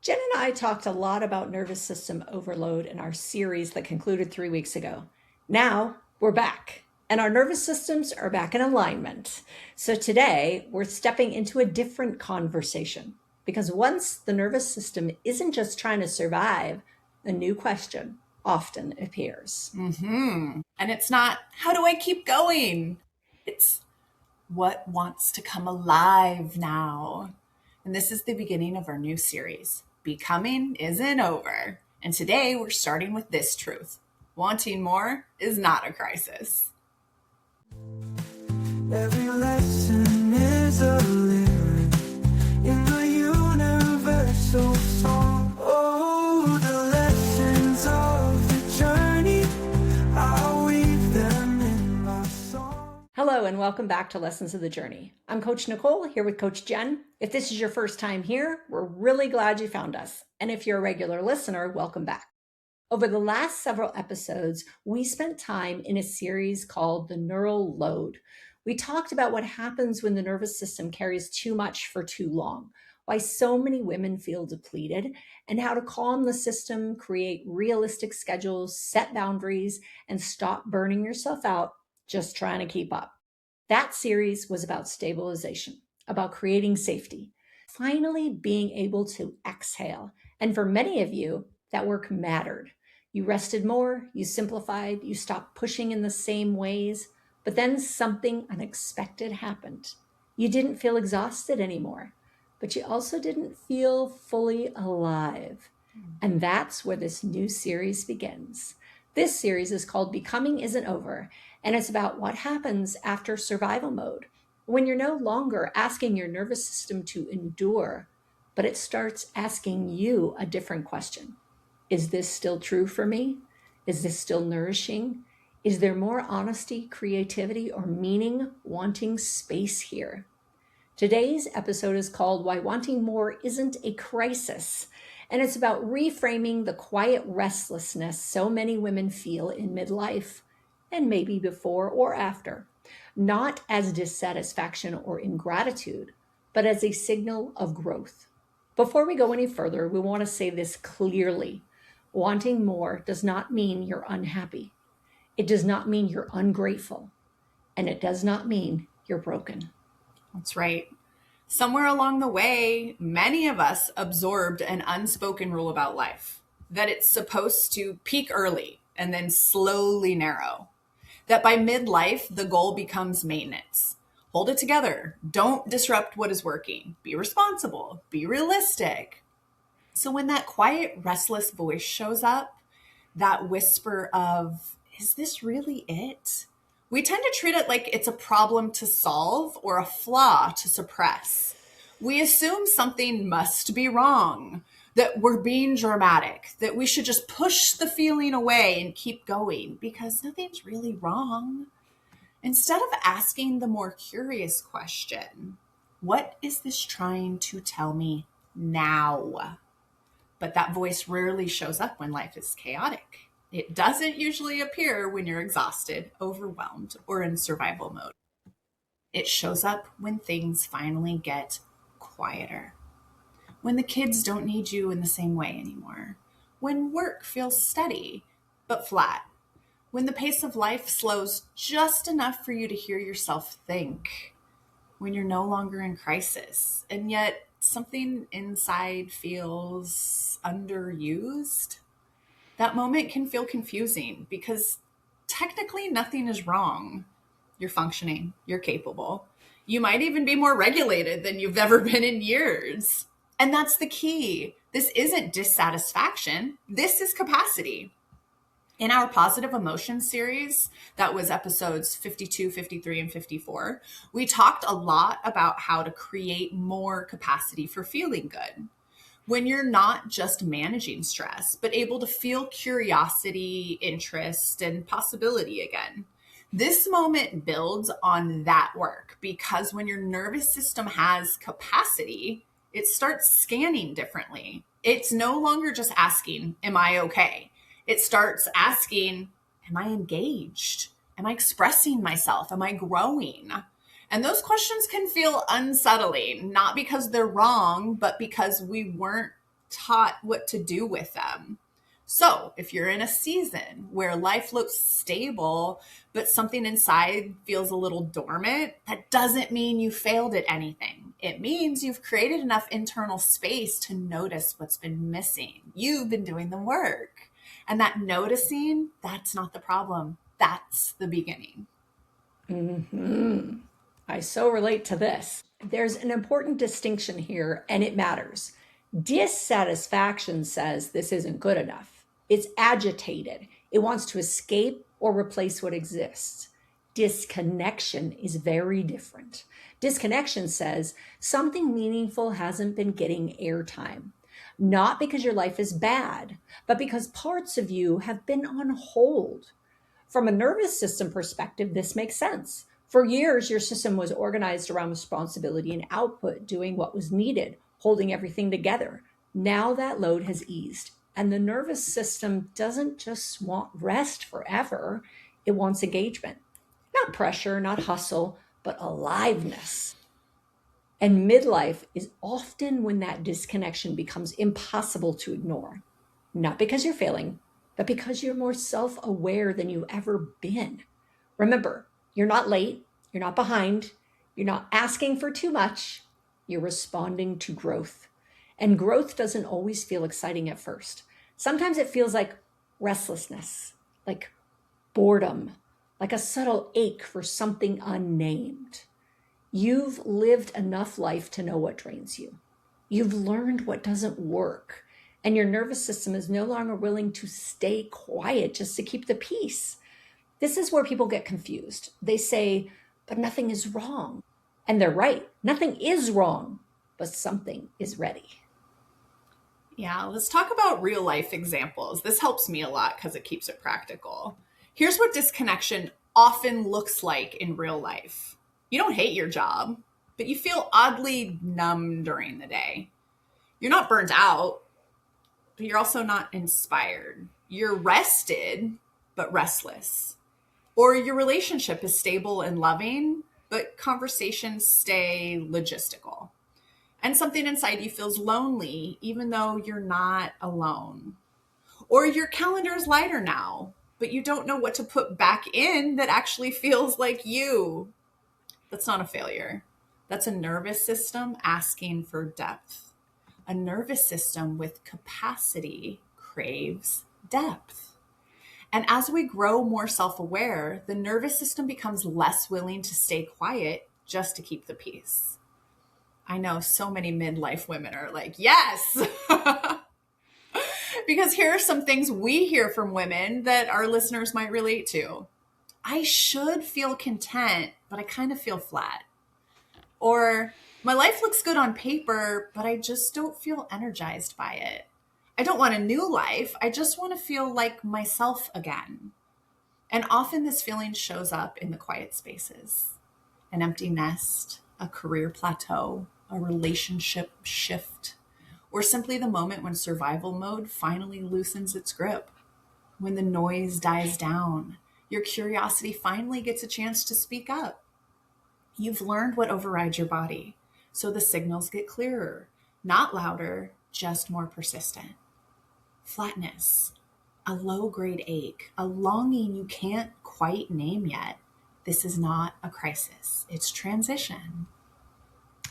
Jen and I talked a lot about nervous system overload in our series that concluded 3 weeks ago. Now we're back, and our nervous systems are back in alignment. So today we're stepping into a different conversation because once the nervous system isn't just trying to survive, a new question often appears. And it's not, how do I keep going? It's what wants to come alive now. And this is the beginning of our new series. Becoming isn't over. And today we're starting with this truth. Wanting more is not a crisis. Every lesson is a lyric in the universal song. Oh, the lessons of the journey, I'll weave them in my song. Hello, and welcome back to Lessons of the Journey. I'm Coach Nicole here with Coach Jen. If this is your first time here, we're really glad you found us. And if you're a regular listener, welcome back. Over the last several episodes, we spent time in a series called The Neural Load. We talked about what happens when the nervous system carries too much for too long, why so many women feel depleted, and how to calm the system, create realistic schedules, set boundaries, and stop burning yourself out just trying to keep up. That series was about stabilization, about creating safety, finally being able to exhale. And for many of you, that work mattered. You rested more, you simplified, you stopped pushing in the same ways, but then something unexpected happened. You didn't feel exhausted anymore, but you also didn't feel fully alive. And that's where this new series begins. This series is called Becoming Isn't Over, and it's about what happens after survival mode, when you're no longer asking your nervous system to endure, but it starts asking you a different question. Is this still true for me? Is this still nourishing? Is there more honesty, creativity, or meaning wanting space here? Today's episode is called Why Wanting More Isn't a Crisis, and it's about reframing the quiet restlessness so many women feel in midlife, and maybe before or after, not as dissatisfaction or ingratitude, but as a signal of growth. Before we go any further, we want to say this clearly. Wanting more does not mean you're unhappy. It does not mean you're ungrateful. And it does not mean you're broken. That's right. Somewhere along the way, many of us absorbed an unspoken rule about life, that it's supposed to peak early and then slowly narrow. That by midlife, the goal becomes maintenance. Hold it together. Don't disrupt what is working. Be responsible. Be realistic. So when that quiet, restless voice shows up, that whisper of, is this really it? We tend to treat it like it's a problem to solve or a flaw to suppress. We assume something must be wrong, that we're being dramatic, that we should just push the feeling away and keep going because nothing's really wrong. Instead of asking the more curious question, what is this trying to tell me now? But that voice rarely shows up when life is chaotic. It doesn't usually appear when you're exhausted, overwhelmed, or in survival mode. It shows up when things finally get quieter. When the kids don't need you in the same way anymore. When work feels steady, but flat. When the pace of life slows just enough for you to hear yourself think. When you're no longer in crisis, and yet something inside feels underused. That moment can feel confusing because technically nothing is wrong. You're functioning, you're capable. You might even be more regulated than you've ever been in years. And that's the key. This isn't dissatisfaction. This is capacity. In our positive emotions series, that was episodes 52, 53, and 54, we talked a lot about how to create more capacity for feeling good. When you're not just managing stress, but able to feel curiosity, interest, and possibility again. This moment builds on that work because when your nervous system has capacity, it starts scanning differently. It's no longer just asking, am I okay? It starts asking, am I engaged? Am I expressing myself? Am I growing? And those questions can feel unsettling, not because they're wrong, but because we weren't taught what to do with them. So if you're in a season where life looks stable, but something inside feels a little dormant, that doesn't mean you failed at anything. It means you've created enough internal space to notice what's been missing. You've been doing the work. And that noticing, that's not the problem. That's the beginning. I so relate to this. There's an important distinction here, and it matters. Dissatisfaction says this isn't good enough. It's agitated. It wants to escape or replace what exists. Disconnection is very different. Disconnection says something meaningful hasn't been getting airtime. Not because your life is bad, but because parts of you have been on hold. From a nervous system perspective, this makes sense. For years, your system was organized around responsibility and output, doing what was needed, holding everything together. Now that load has eased, and the nervous system doesn't just want rest forever, it wants engagement. Not pressure, not hustle, but aliveness. And midlife is often when that disconnection becomes impossible to ignore. Not because you're failing, but because you're more self aware than you've ever been. Remember, you're not late, you're not behind, you're not asking for too much, you're responding to growth. And growth doesn't always feel exciting at first. Sometimes it feels like restlessness, like boredom, like a subtle ache for something unnamed. You've lived enough life to know what drains you. You've learned what doesn't work. And your nervous system is no longer willing to stay quiet just to keep the peace. This is where people get confused. They say, but nothing is wrong. And they're right. Nothing is wrong, but something is ready. Yeah, let's talk about real life examples. This helps me a lot because it keeps it practical. Here's what disconnection often looks like in real life. You don't hate your job, but you feel oddly numb during the day. You're not burnt out, but you're also not inspired. You're rested, but restless. Or your relationship is stable and loving, but conversations stay logistical. And something inside you feels lonely, even though you're not alone. Or your calendar is lighter now, but you don't know what to put back in that actually feels like you. That's not a failure. That's a nervous system asking for depth. A nervous system with capacity craves depth. And as we grow more self-aware, the nervous system becomes less willing to stay quiet just to keep the peace. I know so many midlife women are like, yes! Because here are some things we hear from women that our listeners might relate to. I should feel content, but I kind of feel flat. Or my life looks good on paper, but I just don't feel energized by it. I don't want a new life. I just want to feel like myself again. And often this feeling shows up in the quiet spaces. An empty nest, a career plateau, a relationship shift, or simply the moment when survival mode finally loosens its grip. When the noise dies down, your curiosity finally gets a chance to speak up. You've learned what overrides your body, so the signals get clearer, not louder, just more persistent. Flatness, a low-grade ache, a longing you can't quite name yet. This is not a crisis. It's transition.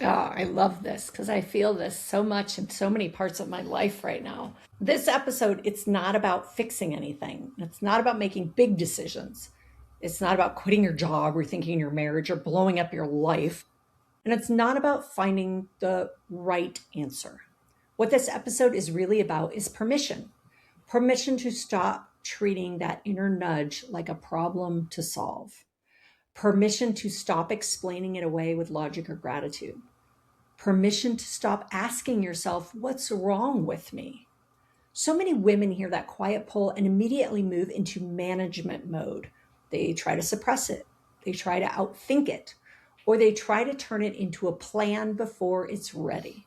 Oh, I love this because I feel this so much in so many parts of my life right now. This episode, it's not about fixing anything. It's not about making big decisions. It's not about quitting your job, rethinking your marriage, or blowing up your life. And it's not about finding the right answer. What this episode is really about is permission. Permission to stop treating that inner nudge like a problem to solve. Permission to stop explaining it away with logic or gratitude. Permission to stop asking yourself, what's wrong with me? So many women hear that quiet pull and immediately move into management mode. They try to suppress it. They try to outthink it, or they try to turn it into a plan before it's ready.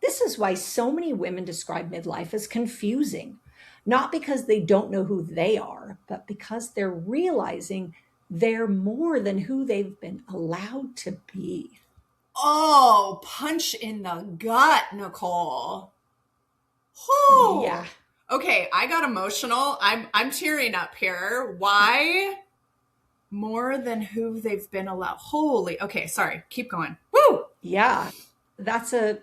This is why so many women describe midlife as confusing, not because they don't know who they are, but because they're realizing they're more than who they've been allowed to be. Oh, punch in the gut, Nicole. Oh, Yeah. okay. I got emotional. I'm tearing up here. Why? More than who they've been allowed. Holy. Okay, sorry. Keep going. Woo! Yeah. That's a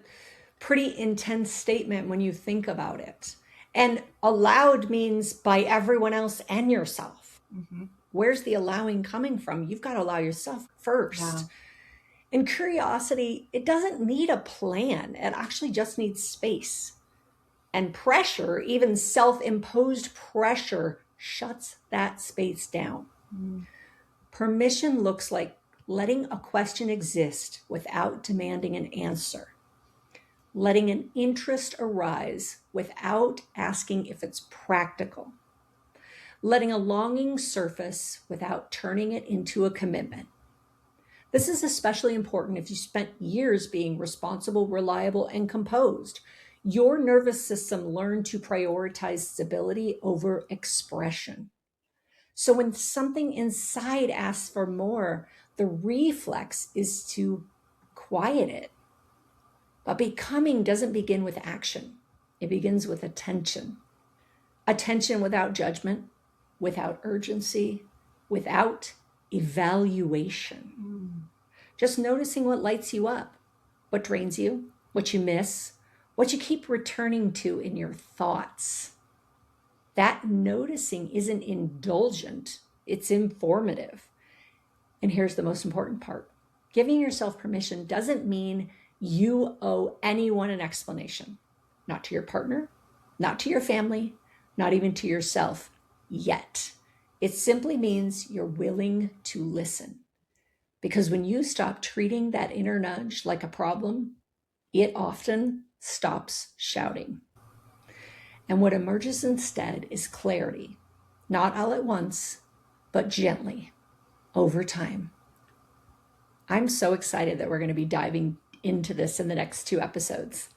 pretty intense statement when you think about it. And allowed means by everyone else and yourself. Mm-hmm. Where's the allowing coming from? You've got to allow yourself first. Yeah. And curiosity, it doesn't need a plan, it actually just needs space. And pressure, even self imposed pressure, shuts that space down. Mm. Permission looks like letting a question exist without demanding an answer, letting an interest arise without asking if it's practical, letting a longing surface without turning it into a commitment. This is especially important if you spent years being responsible, reliable, and composed. Your nervous system learned to prioritize stability over expression. So when something inside asks for more, the reflex is to quiet it. But becoming doesn't begin with action, it begins with attention. Attention without judgment, without urgency, without evaluation. Just noticing what lights you up, what drains you, what you miss, what you keep returning to in your thoughts. That noticing isn't indulgent, it's informative. And here's the most important part. Giving yourself permission doesn't mean you owe anyone an explanation. Not to your partner, not to your family, not even to yourself yet. It simply means you're willing to listen. Because when you stop treating that inner nudge like a problem, it often stops shouting. And what emerges instead is clarity, not all at once, but gently over time. I'm so excited that we're going to be diving into this in the next 2 episodes.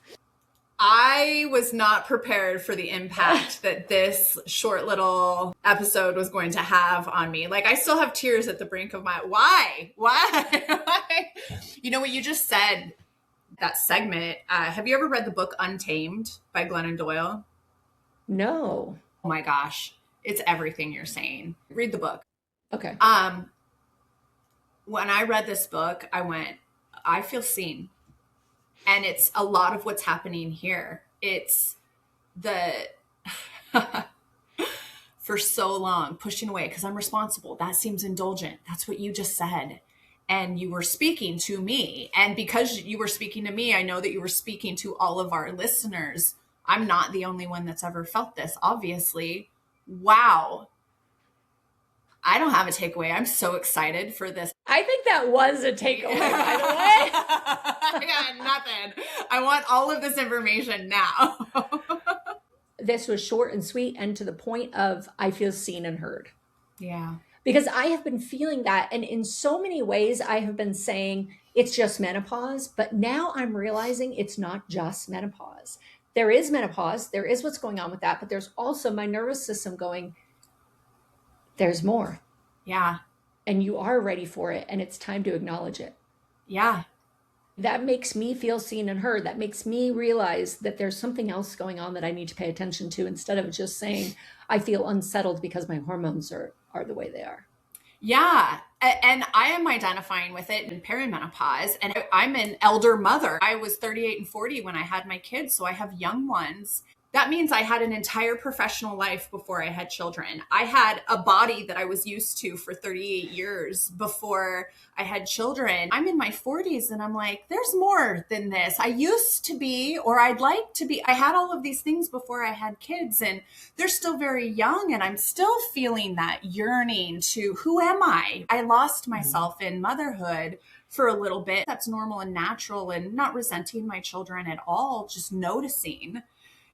I was not prepared for the impact that this short little episode was going to have on me. Like, I still have tears at the brink of my, why? Why? You know what you just said, that segment. Have you ever read the book Untamed by Glennon Doyle? No. Oh my gosh. It's everything you're saying. Read the book. Okay. When I read this book, I went, I feel seen. And it's a lot of what's happening here. It's the, for so long, pushing away because I'm responsible. That seems indulgent. That's what you just said. And you were speaking to me. And because you were speaking to me, I know that you were speaking to all of our listeners. I'm not the only one that's ever felt this, obviously. Wow. I don't have a takeaway. I'm so excited for this. I think that was a takeaway, by the way. I got nothing. I want all of this information now. This was short and sweet and to the point of I feel seen and heard. Yeah. Because I have been feeling that. And in so many ways, I have been saying it's just menopause. But now I'm realizing it's not just menopause. There is menopause. There is what's going on with that. But there's also my nervous system going, there's more. Yeah. And you are ready for it. And it's time to acknowledge it. Yeah. That makes me feel seen and heard. That makes me realize that there's something else going on that I need to pay attention to instead of just saying, I feel unsettled because my hormones are the way they are. Yeah. And I am identifying with it in perimenopause. And I'm an elder mother. I was 38 and 40 when I had my kids. So I have young ones. That means I had an entire professional life before I had children. I had a body that I was used to for 38 years before I had children. I'm in my 40s and I'm like, there's more than this. I used to be, or I'd like to be. I had all of these things before I had kids and they're still very young and I'm still feeling that yearning to who am I? I lost myself in motherhood for a little bit. That's normal and natural and not resenting my children at all, just noticing.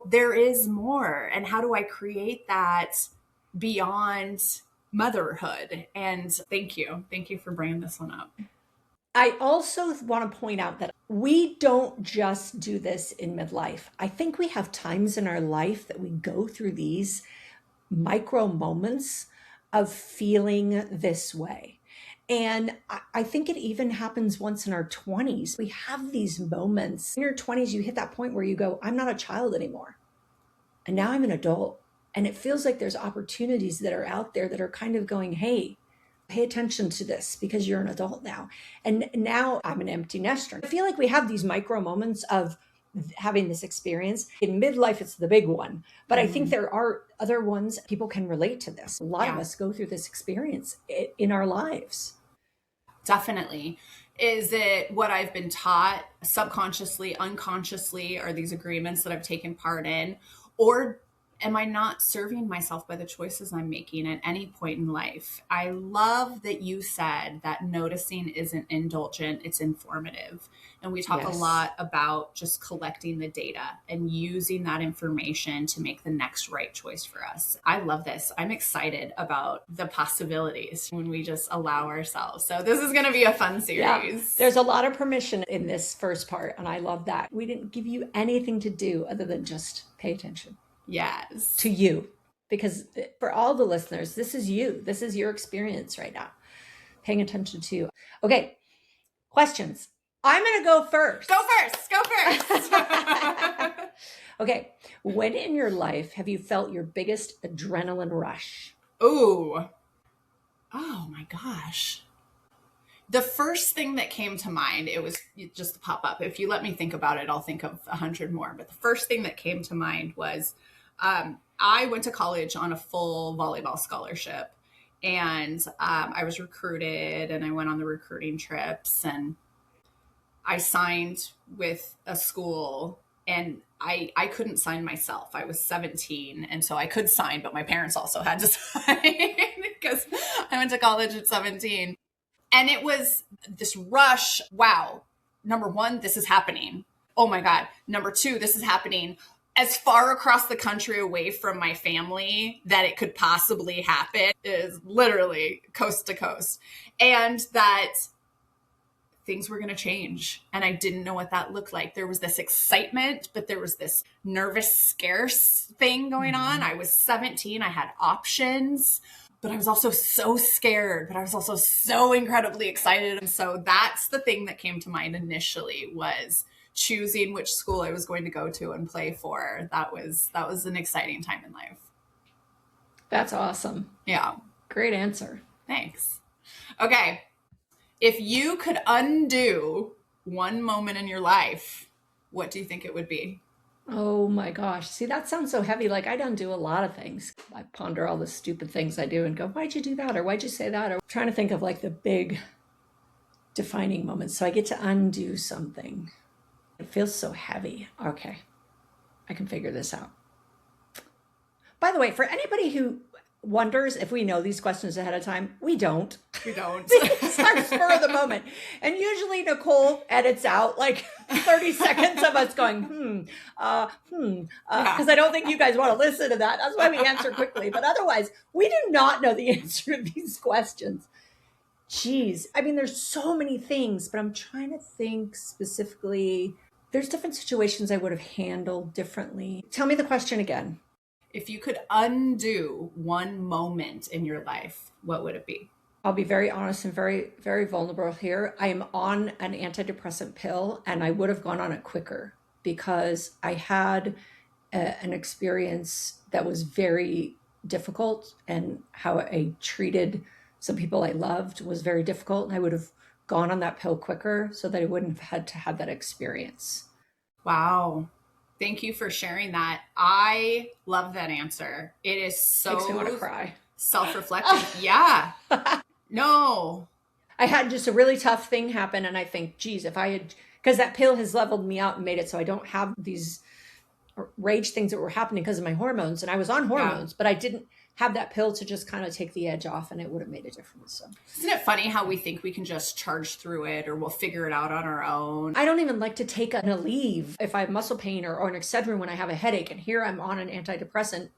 There is more. And how do I create that beyond motherhood? And thank you. Thank you for bringing this one up. I also want to point out that we don't just do this in midlife. I think we have times in our life that we go through these micro moments of feeling this way. And I think it even happens once in our 20s. We have these moments. In your 20s, you hit that point where you go, I'm not a child anymore. And now I'm an adult. And it feels like there's opportunities that are out there that are kind of going, hey, pay attention to this because you're an adult now. And now I'm an empty nester. I feel like we have these micro moments of having this experience. In midlife, it's the big one. But I think there are other ones people can relate to this. A lot of us go through this experience in our lives. Definitely. Is it what I've been taught subconsciously, unconsciously? Are these agreements that I've taken part in? Or am I not serving myself by the choices I'm making at any point in life? I love that you said that noticing isn't indulgent, it's informative. And we talk a lot about just collecting the data and using that information to make the next right choice for us. I love this. I'm excited about the possibilities when we just allow ourselves. So this is going to be a fun series. Yeah, there's a lot of permission in this first part, and I love that. We didn't give you anything to do other than just pay attention. Yes. To you. Because for all the listeners, this is you. This is your experience right now. Paying attention to you. Okay. Questions. I'm going to go first. Go first. Okay. When in your life have you felt your biggest adrenaline rush? Ooh. Oh my gosh. The first thing that came to mind, it was just to pop up. If you let me think about it, I'll think of 100 more. But the first thing that came to mind was I went to college on a full volleyball scholarship. And I was recruited and I went on the recruiting trips and I signed with a school and I couldn't sign myself. I was 17. And so I could sign, but my parents also had to sign because I went to college at 17. And it was this rush. Wow. Number one, this is happening. Oh my God. Number two, this is happening as far across the country away from my family that it could possibly happen. Is literally coast to coast. And that things were going to change. And I didn't know what that looked like. There was this excitement, but there was this nervous, scarce thing going on. I was 17. I had options, but I was also so scared, but I was also so incredibly excited. And so that's the thing that came to mind initially was choosing which school I was going to go to and play for. That was an exciting time in life. That's awesome. Yeah. Great answer. Thanks. Okay. If you could undo one moment in your life, what do you think it would be? Oh my gosh. See, that sounds so heavy. Like I'd undo a lot of things. I ponder all the stupid things I do and go, why'd you do that? Or why'd you say that? Or I'm trying to think of like the big defining moments. So I get to undo something. It feels so heavy. Okay. I can figure this out. By the way, for anybody who wonders if we know these questions ahead of time, we don't. We don't. It's our spur of the moment. And usually Nicole edits out like 30 seconds of us going, because I don't think you guys want to listen to that. That's why we answer quickly. But otherwise, we do not know the answer to these questions. Geez. I mean, there's so many things, but I'm trying to think specifically. There's different situations I would have handled differently. Tell me the question again. If you could undo one moment in your life, what would it be? I'll be very honest and very, very vulnerable here. I am on an antidepressant pill and I would have gone on it quicker because I had an experience that was very difficult and how I treated some people I loved was very difficult. And I would have gone on that pill quicker so that I wouldn't have had to have that experience. Wow. Thank you for sharing that. I love that answer. It is so Makes me want to cry. Self-reflective. Yeah. No. I had just a really tough thing happen. And I think, geez, if I had, because that pill has leveled me out and made it so I don't have these rage things that were happening because of my hormones. And I was on hormones, but I didn't have that pill to just kind of take the edge off and it would have made a difference. So isn't it funny how we think we can just charge through it or we'll figure it out on our own? I don't even like to take an Aleve if I have muscle pain or an Excedrin when I have a headache. And here I'm on an antidepressant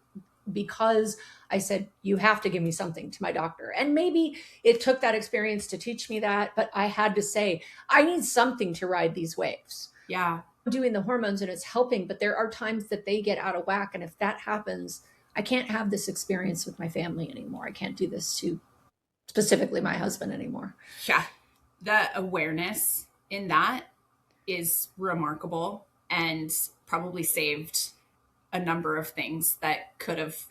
because I said, you have to give me something to my doctor. And maybe it took that experience to teach me that, but I had to say, I need something to ride these waves. Yeah. I'm doing the hormones and it's helping, but there are times that they get out of whack. And if that happens, I can't have this experience with my family anymore. I can't do this to specifically my husband anymore. Yeah. The awareness in that is remarkable and probably saved a number of things that could have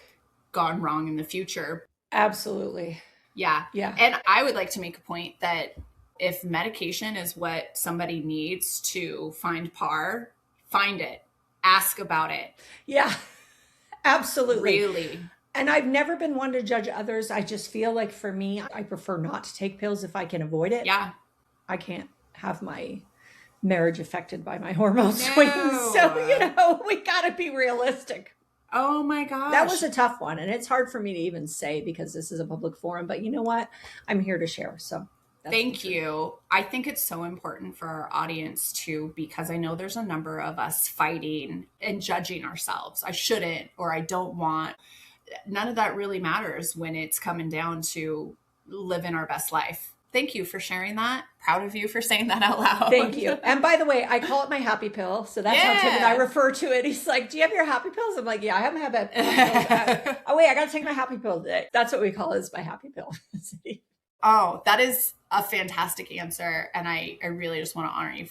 gone wrong in the future. Absolutely. Yeah. Yeah. And I would like to make a point that if medication is what somebody needs to find par, find it, ask about it. Yeah, absolutely. Really. And I've never been one to judge others. I just feel like for me, I prefer not to take pills if I can avoid it. Yeah. I can't have my marriage affected by my hormone swings. So, we got to be realistic. Oh my gosh. That was a tough one. And it's hard for me to even say because this is a public forum. But you know what? I'm here to share. So thank you. I think it's so important for our audience too, because I know there's a number of us fighting and judging ourselves. I shouldn't, or I don't want. None of that really matters when it's coming down to living our best life. Thank you for sharing that. Proud of you for saying that out loud. Thank you. And by the way, I call it my happy pill. So that's how Tim and I refer to it. He's like, do you have your happy pills? I'm like, yeah, I haven't had that. Oh, wait, I got to take my happy pill today. That's what we call it, is my happy pill. Oh, that is a fantastic answer. And I really just want to honor you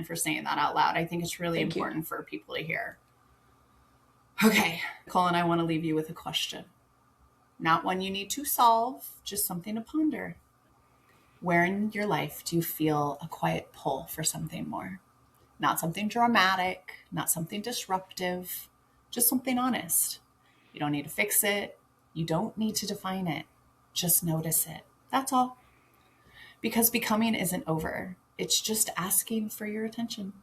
for saying that out loud. I think it's really important for people to hear. Okay, Nicole and I want to leave you with a question. Not one you need to solve, just something to ponder. Where in your life do you feel a quiet pull for something more? Not something dramatic, not something disruptive, just something honest. You don't need to fix it. You don't need to define it. Just notice it. That's all. Because becoming isn't over. It's just asking for your attention.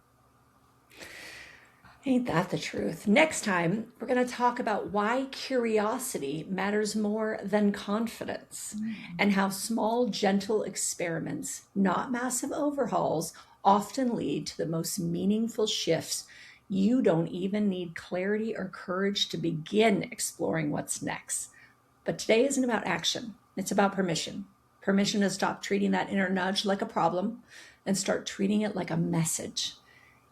Ain't that the truth? Next time, we're going to talk about why curiosity matters more than confidence and how small, gentle experiments, not massive overhauls, often lead to the most meaningful shifts. You don't even need clarity or courage to begin exploring what's next. But today isn't about action. It's about permission. Permission to stop treating that inner nudge like a problem and start treating it like a message.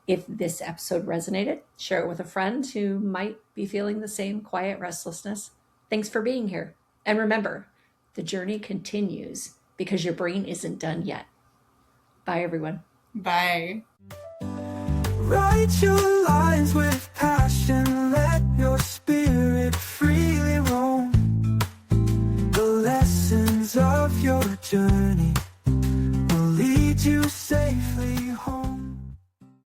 If this episode resonated, share it with a friend who might be feeling the same quiet restlessness. Thanks for being here. And remember, the journey continues because your brain isn't done yet. Bye, everyone. Bye. Write your lines with passion.